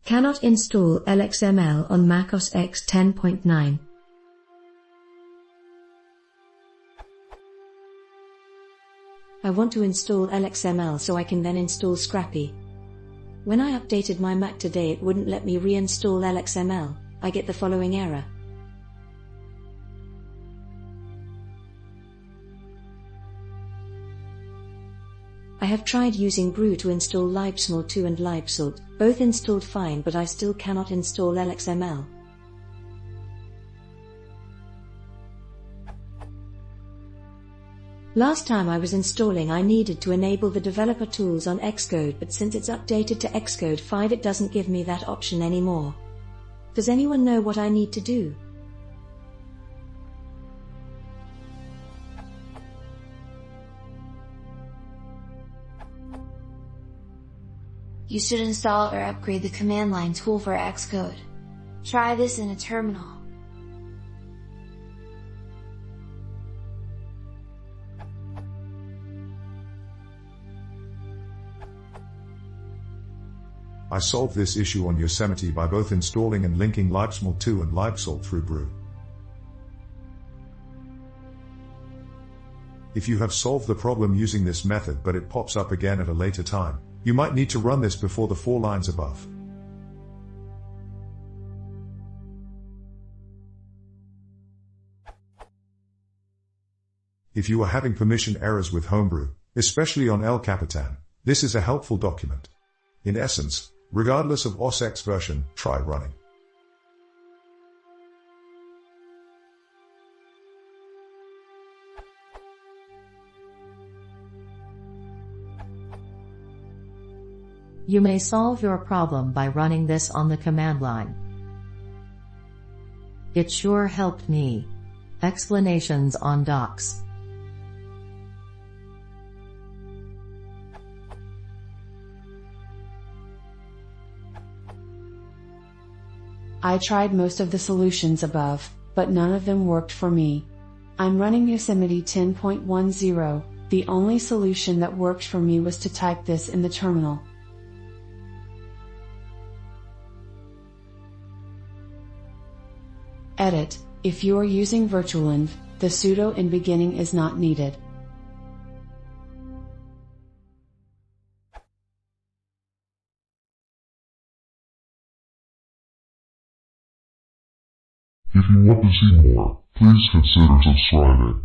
Cannot install Lxml on macOS X 10.9. I want to install Lxml so I can then install Scrapy. When I updated my Mac today, it wouldn't let me reinstall Lxml. I get the following error. I have tried using brew to install Lxml 2 and Lxml, both installed fine, but I still cannot install Lxml. Last time I was installing, I needed to enable the developer tools on Xcode, but since it's updated to Xcode 5 it doesn't give me that option anymore. Does anyone know what I need to do? You should install or upgrade the command line tool for Xcode. Try this in a terminal. I solved this issue on Yosemite by both installing and linking Lxml 2 and Lxml through brew. If you have solved the problem using this method but it pops up again at a later time, you might need to run this before the 4 lines above. If you are having permission errors with Homebrew, especially on El Capitan, this is a helpful document. In essence, regardless of OS X version, try running. You may solve your problem by running this on the command line. It sure helped me. Explanations on docs. I tried most of the solutions above, but none of them worked for me. I'm running Yosemite 10.10. The only solution that worked for me was to type this in the terminal. Edit: if you are using virtualenv, the sudo in beginning is not needed. If you want to see more, please consider subscribing.